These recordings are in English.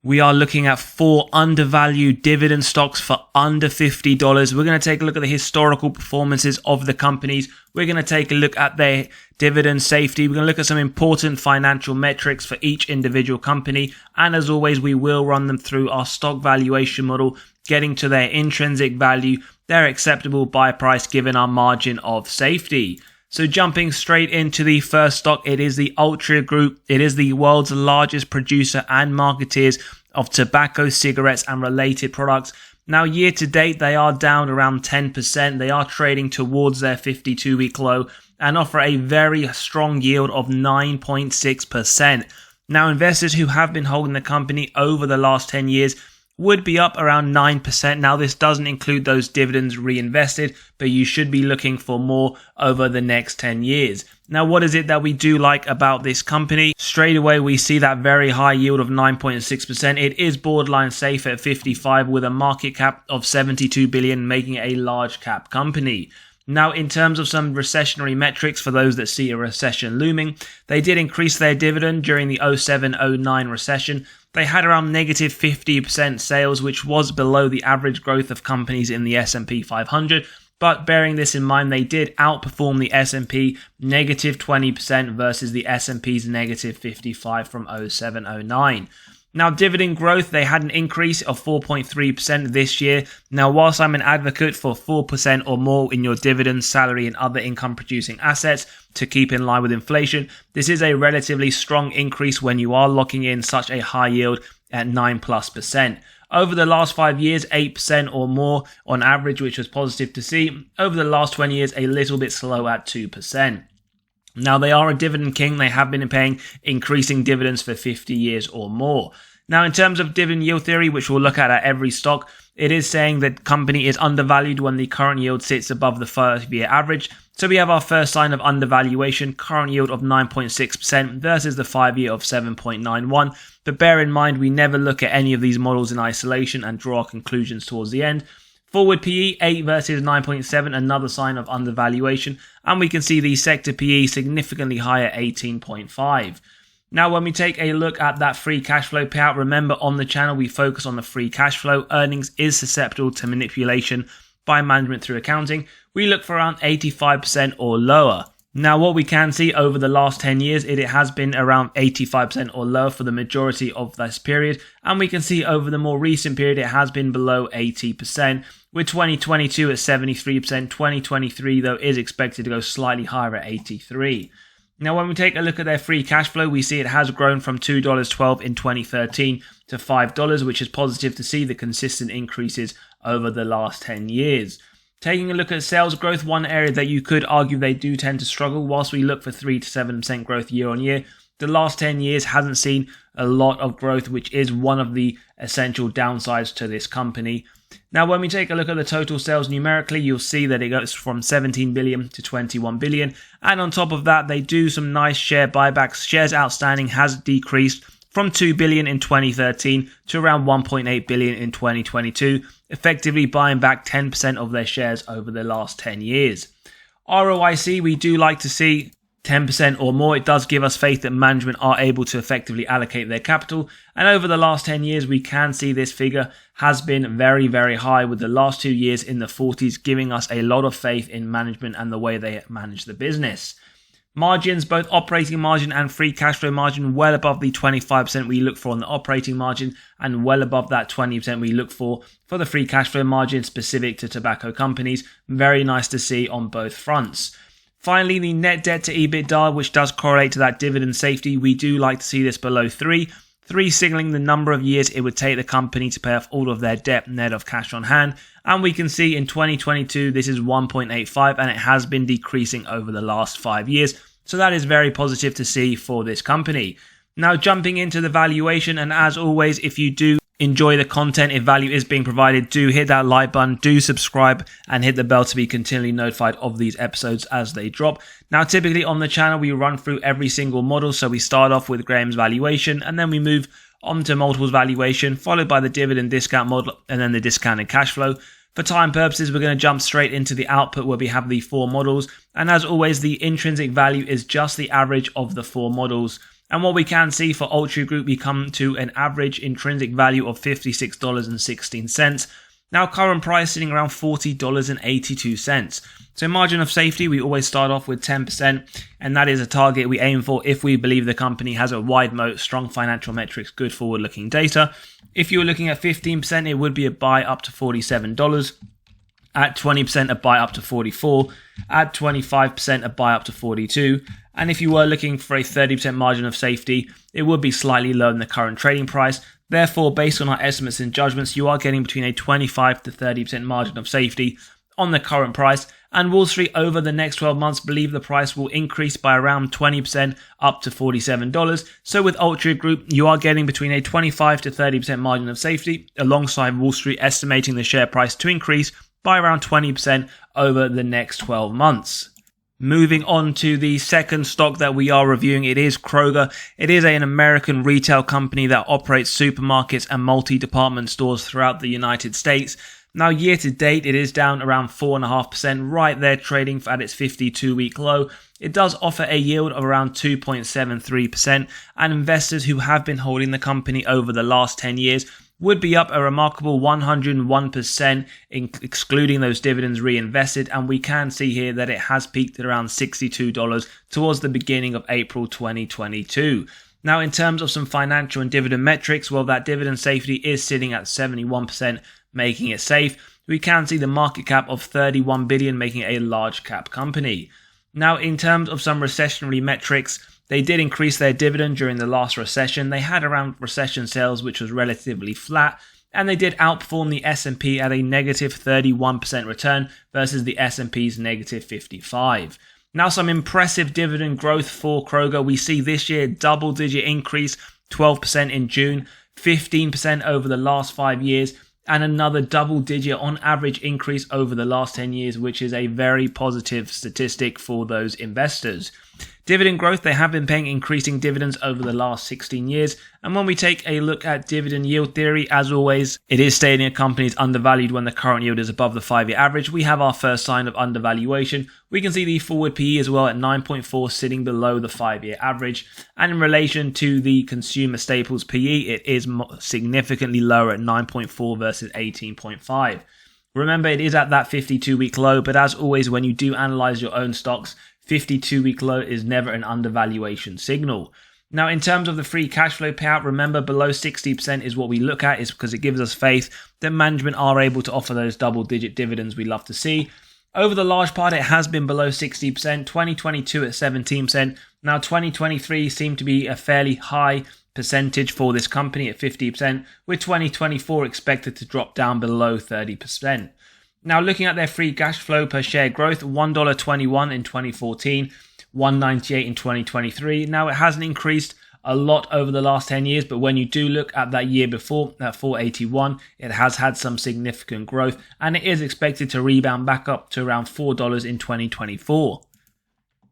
We are looking at 4 undervalued dividend stocks for under $50. We're going to take a look at the historical performances of the companies. We're going to take a look at their dividend safety. We're going to look at some important financial metrics for each individual company. And as always, we will run them through our stock valuation model, getting to their intrinsic value, their acceptable buy price given our margin of safety. So jumping straight into the first stock, it is the Altria Group. It is the world's largest producer and marketeers of tobacco, cigarettes and related products. Now year to date, they are down around 10%. They are trading towards their 52-week low and offer a very strong yield of 9.6%. Now investors who have been holding the company over the last 10 years would be up around 9%. Now this doesn't include those dividends reinvested, but you should be looking for more over the next 10 years. Now what is it that we do like about this company? Straight away we see that very high yield of 9.6%. It is borderline safe at 55 with a market cap of 72 billion, making it a large cap company. Now, in terms of some recessionary metrics for those that see a recession looming, they did increase their dividend during the 07-09 recession. They had around negative 50% sales, which was below the average growth of companies in the S&P 500. But bearing this in mind, they did outperform the S&P negative 20% versus the S&P's negative 55 from 07-09. Now, dividend growth, they had an increase of 4.3% this year. Now, whilst I'm an advocate for 4% or more in your dividends, salary and other income producing assets to keep in line with inflation, this is a relatively strong increase when you are locking in such a high yield at 9+%. Over the last 5 years, 8% or more on average, which was positive to see. Over the last 20 years, a little bit slow at 2%. Now, they are a dividend king. They have been paying increasing dividends for 50 years or more. Now, in terms of dividend yield theory, which we'll look at every stock, it is saying that company is undervalued when the current yield sits above the 5-year average. So we have our first sign of undervaluation, current yield of 9.6% versus the 5-year of 7.91. But bear in mind, we never look at any of these models in isolation and draw our conclusions towards the end. Forward PE, 8 versus 9.7, another sign of undervaluation. And we can see the sector PE significantly higher, 18.5. Now, when we take a look at that free cash flow payout, remember on the channel, we focus on the free cash flow. Earnings is susceptible to manipulation by management through accounting. We look for around 85% or lower. Now, what we can see over the last 10 years, it has been around 85% or lower for the majority of this period. And we can see over the more recent period, it has been below 80%, with 2022 at 73%. 2023, though, is expected to go slightly higher at 83%. Now, when we take a look at their free cash flow, we see it has grown from $2.12 in 2013 to $5, which is positive to see the consistent increases over the last 10 years. Taking a look at sales growth, one area that you could argue they do tend to struggle, whilst we look for 3 to 7% growth year on year, the last 10 years hasn't seen a lot of growth, which is one of the essential downsides to this company. Now, when we take a look at the total sales numerically, you'll see that it goes from 17 billion to 21 billion. And on top of that, they do some nice share buybacks. Shares outstanding has decreased from 2 billion in 2013 to around 1.8 billion in 2022, effectively buying back 10% of their shares over the last 10 years. ROIC, we do like to see 10% or more. It does give us faith that management are able to effectively allocate their capital. And over the last 10 years, we can see this figure has been very, very high, with the last 2 years in the 40s, giving us a lot of faith in management and the way they manage the business. Margins, both operating margin and free cash flow margin, well above the 25% we look for on the operating margin and well above that 20% we look for the free cash flow margin specific to tobacco companies. Very nice to see on both fronts. Finally, the net debt to EBITDA, which does correlate to that dividend safety, we do like to see this below 3. 3 signaling the number of years it would take the company to pay off all of their debt net of cash on hand. And we can see in 2022, this is 1.85 and it has been decreasing over the last 5 years. So that is very positive to see for this company. Now, jumping into the valuation, and as always, if you do enjoy the content, if value is being provided, do hit that like button, do subscribe and hit the bell to be continually notified of these episodes as they drop. Now, typically on the channel, we run through every single model. So we start off with Graham's valuation and then we move on to multiples valuation, followed by the dividend discount model and then the discounted cash flow. For time purposes, we're going to jump straight into the output where we have the 4 models. And as always, the intrinsic value is just the average of the 4 models And what we can see for Ultra Group, we come to an average intrinsic value of $56.16. Now current price sitting around $40.82. So margin of safety, we always start off with 10%, and that is a target we aim for if we believe the company has a wide moat, strong financial metrics, good forward-looking data. If you were looking at 15%, it would be a buy up to $47. At 20%, a buy up to $44. At 25%, a buy up to $42. And if you were looking for a 30% margin of safety, it would be slightly lower than the current trading price. Therefore, based on our estimates and judgments, you are getting between a 25 to 30% margin of safety on the current price. And Wall Street over the next 12 months believe the price will increase by around 20% up to $47. So with Ultra Group, you are getting between a 25 to 30% margin of safety, alongside Wall Street estimating the share price to increase by around 20% over the next 12 months. Moving on to the second stock that we are reviewing, it is Kroger. It is an American retail company that operates supermarkets and multi-department stores throughout the United States. Now, year to date, it is down around 4.5%, right there trading at its 52-week low. It does offer a yield of around 2.73%, and investors who have been holding the company over the last 10 years would be up a remarkable 101%, excluding those dividends reinvested, and we can see here that it has peaked at around $62 towards the beginning of April 2022. Now, in terms of some financial and dividend metrics, well, that dividend safety is sitting at 71%, making it safe. We can see the market cap of $31 billion, making it a large cap company. Now, in terms of some recessionary metrics, they did increase their dividend during the last recession. They had around recession sales, which was relatively flat, and they did outperform the S&P at a negative 31% return versus the S&P's negative 55%. Now, some impressive dividend growth for Kroger. We see this year double-digit increase, 12% in June, 15% over the last 5 years, and another double-digit on average increase over the last 10 years, which is a very positive statistic for those investors. Dividend growth, they have been paying increasing dividends over the last 16 years. And when we take a look at dividend yield theory, as always, it is stating a company is undervalued when the current yield is above the 5-year average. We have our first sign of undervaluation. We can see the forward PE as well at 9.4, sitting below the 5-year average. And in relation to the consumer staples PE, it is significantly lower at 9.4 versus 18.5. Remember, it is at that 52-week low, but as always, when you do analyze your own stocks, 52-week low is never an undervaluation signal. Now, in terms of the free cash flow payout, remember below 60% is what we look at, is because it gives us faith that management are able to offer those double-digit dividends we love to see. Over the large part, it has been below 60%, 2022 at 17%. Now, 2023 seemed to be a fairly high percentage for this company at 50%, with 2024 expected to drop down below 30%. Now, looking at their free cash flow per share growth, $1.21 in 2014, $1.98 in 2023. Now, it hasn't increased a lot over the last 10 years, but when you do look at that year before, at $4.81, it has had some significant growth, and it is expected to rebound back up to around $4 in 2024.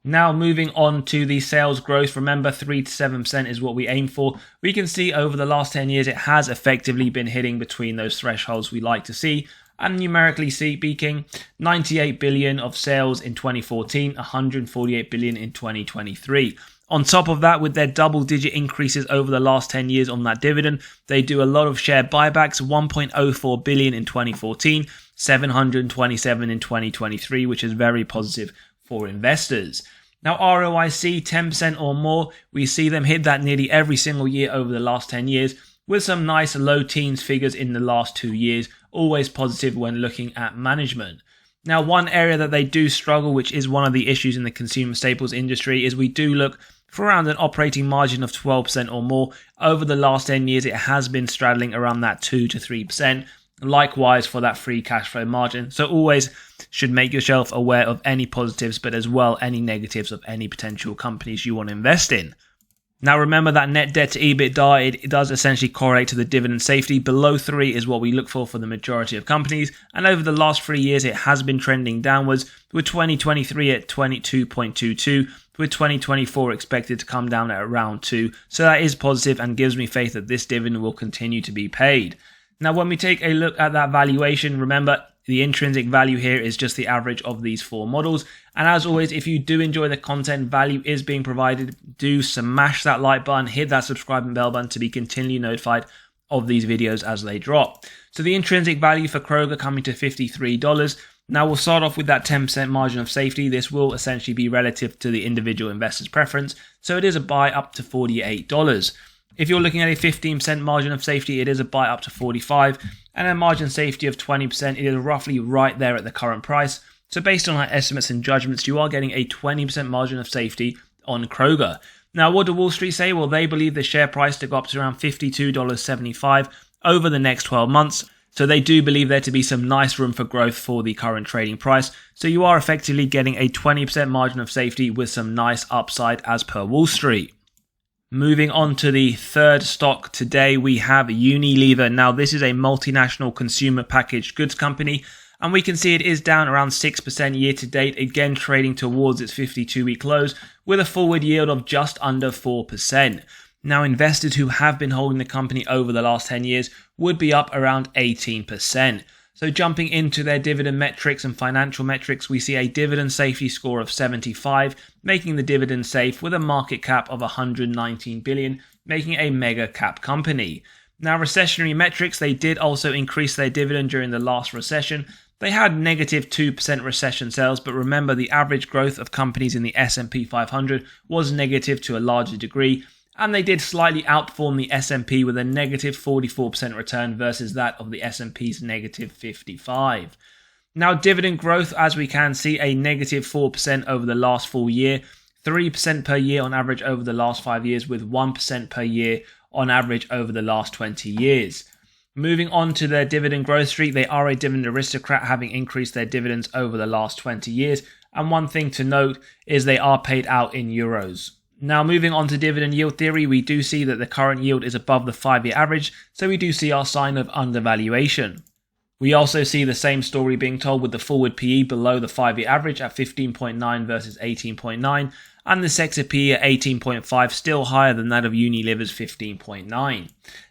Now, moving on to the sales growth, remember 3 to 7% is what we aim for. We can see over the last 10 years, it has effectively been hitting between those thresholds we like to see. And numerically speaking, $98 billion of sales in 2014, $148 billion in 2023. On top of that, with their double-digit increases over the last 10 years on that dividend, they do a lot of share buybacks, $1.04 billion in 2014, $727 in 2023, which is very positive for investors. Now, ROIC, 10% or more, we see them hit that nearly every single year over the last 10 years, with some nice low teens figures in the last 2 years, always positive when looking at management. Now, one area that they do struggle, which is one of the issues in the consumer staples industry, is we do look for around an operating margin of 12% or more. Over the last 10 years, it has been straddling around that 2 to 3%. Likewise for that free cash flow margin. So always should make yourself aware of any positives, but as well any negatives of any potential companies you want to invest in. Now, remember that net debt to EBITDA, it does essentially correlate to the dividend safety. Below 3 is what we look for the majority of companies. And over the last 3 years, it has been trending downwards, with 2023 at 22.22, with 2024 expected to come down at around 2. So that is positive and gives me faith that this dividend will continue to be paid. Now, when we take a look at that valuation, remember, The intrinsic value here is just the average of these four models. And as always, if you do enjoy the content, value is being provided, do smash that like button, hit that subscribe and bell button to be continually notified of these videos as they drop. So the intrinsic value for Kroger coming to $53. Now we'll start off with that 10% margin of safety. This will essentially be relative to the individual investor's preference. So it is a buy up to $48. If you're looking at a 15% margin of safety, it is a buy up to $45. And a margin safety of 20%, it is roughly right there at the current price. So based on our estimates and judgments, you are getting a 20% margin of safety on Kroger. Now, what do Wall Street say? Well, they believe the share price to go up to around $52.75 over the next 12 months. So they do believe there to be some nice room for growth for the current trading price. So you are effectively getting a 20% margin of safety with some nice upside as per Wall Street. Moving on to the third stock today, we have Unilever. Now, this is a multinational consumer packaged goods company, and we can see it is down around 6% year to date, again trading towards its 52-week lows with a forward yield of just under 4%. Now, investors who have been holding the company over the last 10 years would be up around 18%. So jumping into their dividend metrics and financial metrics, we see a dividend safety score of 75, making the dividend safe with a market cap of 119 billion, making a mega cap company. Now, recessionary metrics, they did also increase their dividend during the last recession. They had negative 2% recession sales, but remember the average growth of companies in the S&P 500 was negative to a larger degree, and they did slightly outperform the S&P with a negative 44% return versus that of the S&P's negative 55. Now, dividend growth, as we can see, a negative 4% over the last full year, 3% per year on average over the last 5 years, with 1% per year on average over the last 20 years. Moving on to their dividend growth streak, they are a dividend aristocrat, having increased their dividends over the last 20 years. And one thing to note is they are paid out in euros. Now, moving on to dividend yield theory, we do see that the current yield is above the 5-year average, so we do see our sign of undervaluation. We also see the same story being told with the forward PE below the 5-year average at 15.9 versus 18.9, and the sector PE at 18.5, still higher than that of Unilever's 15.9.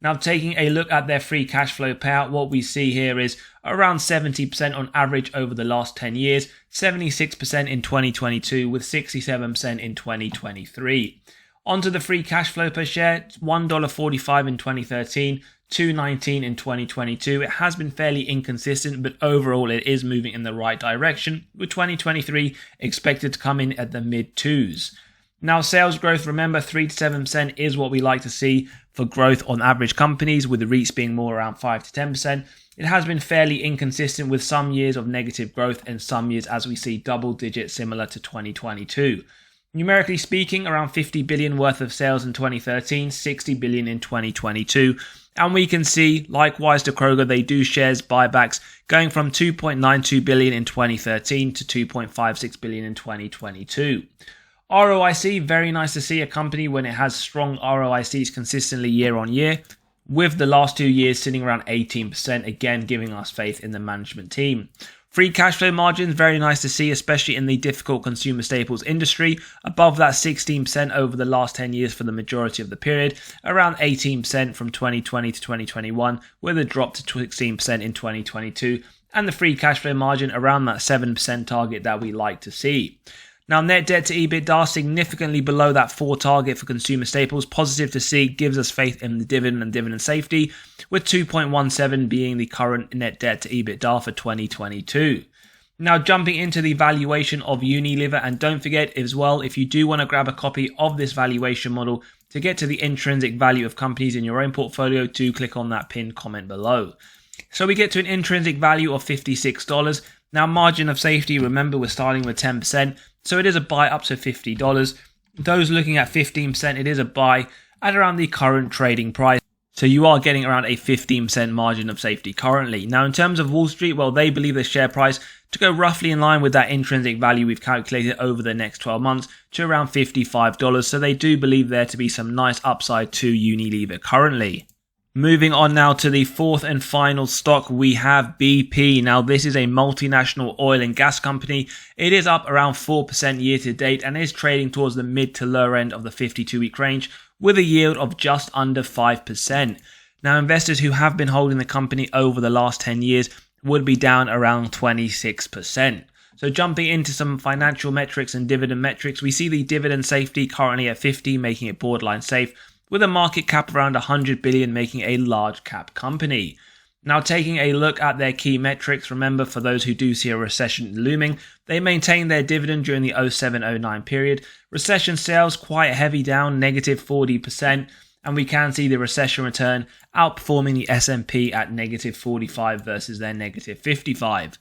Now, taking a look at their free cash flow payout, what we see here is around 70% on average over the last 10 years, 76% in 2022 with 67% in 2023. Onto the free cash flow per share, $1.45 in 2013, $2.19 in 2022. It has been fairly inconsistent, but overall it is moving in the right direction, with 2023 expected to come in at the mid-2s. Now, sales growth, remember 3 to 7% is what we like to see for growth on average companies, with the REITs being more around 5 to 10%. It has been fairly inconsistent with some years of negative growth and some years as we see double digit similar to 2022. Numerically speaking, around 50 billion worth of sales in 2013, 60 billion in 2022. And we can see, likewise to Kroger, they do shares buybacks going from 2.92 billion in 2013 to 2.56 billion in 2022. ROIC, very nice to see a company when it has strong ROICs consistently year on year, with the last 2 years sitting around 18%, again giving us faith in the management team. Free cash flow margins, very nice to see, especially in the difficult consumer staples industry, above that 16% over the last 10 years for the majority of the period, around 18% from 2020 to 2021, with a drop to 16% in 2022, and the free cash flow margin around that 7% target that we like to see. Now, net debt to EBITDA significantly below that 4 target for consumer staples. Positive to see, gives us faith in the dividend and dividend safety, with 2.17 being the current net debt to EBITDA for 2022. Now, jumping into the valuation of Unilever, and don't forget as well, if you do want to grab a copy of this valuation model to get to the intrinsic value of companies in your own portfolio, do click on that pinned comment below. So we get to an intrinsic value of $56. Now, margin of safety, remember we're starting with 10%. So it is a buy up to $50. Those looking at 15%, it is a buy at around the current trading price. So you are getting around a 15% margin of safety currently. Now, in terms of Wall Street, well, they believe the share price to go roughly in line with that intrinsic value we've calculated over the next 12 months to around $55. So they do believe there to be some nice upside to Unilever currently. Moving on now to the fourth and final stock, we have BP. Now, this is a multinational oil and gas company. It is up around 4% year to date and is trading towards the mid to lower end of the 52-week range with a yield of just under 5%. Now, investors who have been holding the company over the last 10 years would be down around 26%. So jumping into some financial metrics and dividend metrics, we see the dividend safety currently at 50, making it borderline safe, with a market cap around 100 billion, making a large cap company. Now, taking a look at their key metrics, remember, for those who do see a recession looming, they maintained their dividend during the 07-09 period. Recession sales quite heavy down, negative 40%, and we can see the recession return outperforming the S&P at negative 45 versus their negative 55.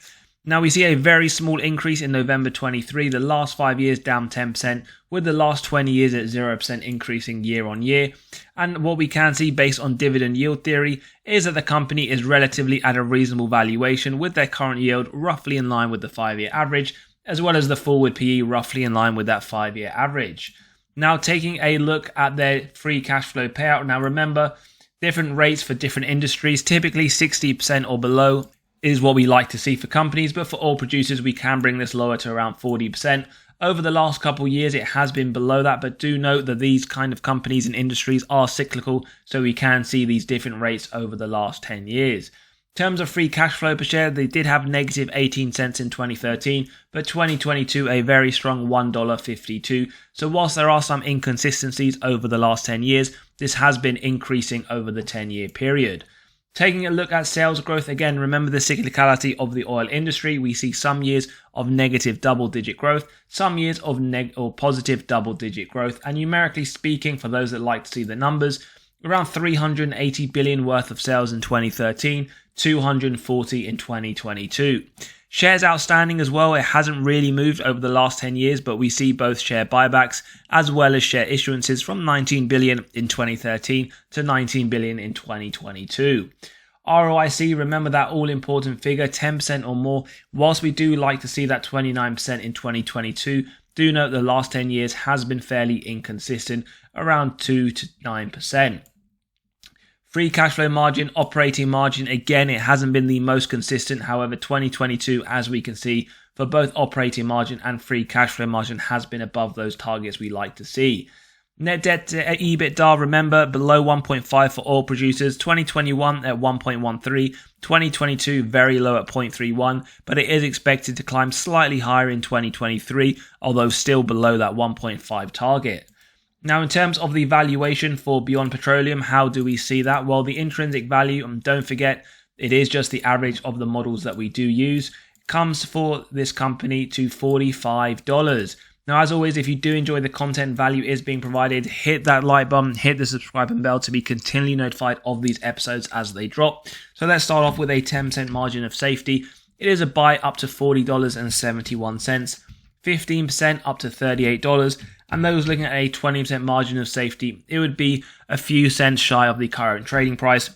Now, we see a very small increase in November 23, the last 5 years down 10%, with the last 20 years at 0% increasing year on year. And what we can see based on dividend yield theory is that the company is relatively at a reasonable valuation, with their current yield roughly in line with the 5-year average, as well as the forward PE roughly in line with that 5-year average. Now, taking a look at their free cash flow payout. Now, remember, different rates for different industries, typically 60% or below is what we like to see for companies, but for oil producers, we can bring this lower to around 40%. Over the last couple of years, it has been below that, but do note that these kind of companies and industries are cyclical, so we can see these different rates over the last 10 years. In terms of free cash flow per share, they did have negative 18 cents in 2013, but 2022 a very strong $1.52. So whilst there are some inconsistencies over the last 10 years, this has been increasing over the 10-year period. Taking a look at sales growth, again, remember the cyclicality of the oil industry. We see some years of negative double-digit growth, some years of positive double-digit growth. And numerically speaking, for those that like to see the numbers, around 380 billion worth of sales in 2013, 240 in 2022. Shares outstanding as well, it hasn't really moved over the last 10 years, but we see both share buybacks as well as share issuances from 19 billion in 2013 to 19 billion in 2022. ROIC, remember that all-important figure, 10% or more. Whilst we do like to see that 29% in 2022, do note the last 10 years has been fairly inconsistent, around 2 to 9%. Free cash flow margin, operating margin, again, it hasn't been the most consistent. However, 2022, as we can see, for both operating margin and free cash flow margin has been above those targets we like to see. Net debt to EBITDA, remember, below 1.5 for oil producers, 2021 at 1.13, 2022 very low at 0.31, but it is expected to climb slightly higher in 2023, although still below that 1.5 target. Now, in terms of the valuation for Beyond Petroleum, how do we see that? Well, the intrinsic value, and don't forget, it is just the average of the models that we do use, comes for this company to $45. Now, as always, if you do enjoy the content, value is being provided, hit that like button, hit the subscribe and bell to be continually notified of these episodes as they drop. So let's start off with a 10% margin of safety. It is a buy up to $40.71, 15% up to $38, and those looking at a 20% margin of safety, it would be a few cents shy of the current trading price.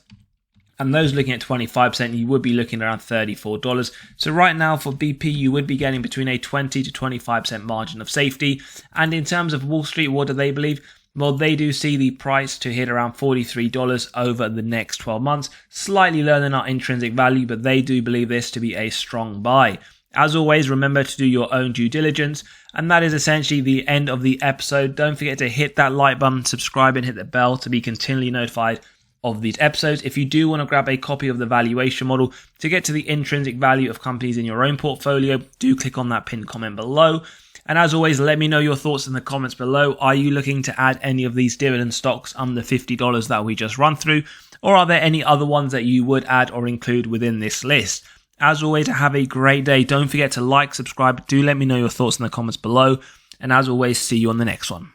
And those looking at 25%, you would be looking around $34. So right now for BP, you would be getting between a 20 to 25% margin of safety. And in terms of Wall Street, what do they believe? Well, they do see the price to hit around $43 over the next 12 months. Slightly lower than our intrinsic value, but they do believe this to be a strong buy. As always, remember to do your own due diligence. And that is essentially the end of the episode. Don't forget to hit that like button, subscribe and hit the bell to be continually notified of these episodes. If you do want to grab a copy of the valuation model to get to the intrinsic value of companies in your own portfolio, do click on that pinned comment below. And as always, let me know your thoughts in the comments below. Are you looking to add any of these dividend stocks under $50 that we just run through? Or are there any other ones that you would add or include within this list? As always, have a great day. Don't forget to like, subscribe. Do let me know your thoughts in the comments below. And as always, see you on the next one.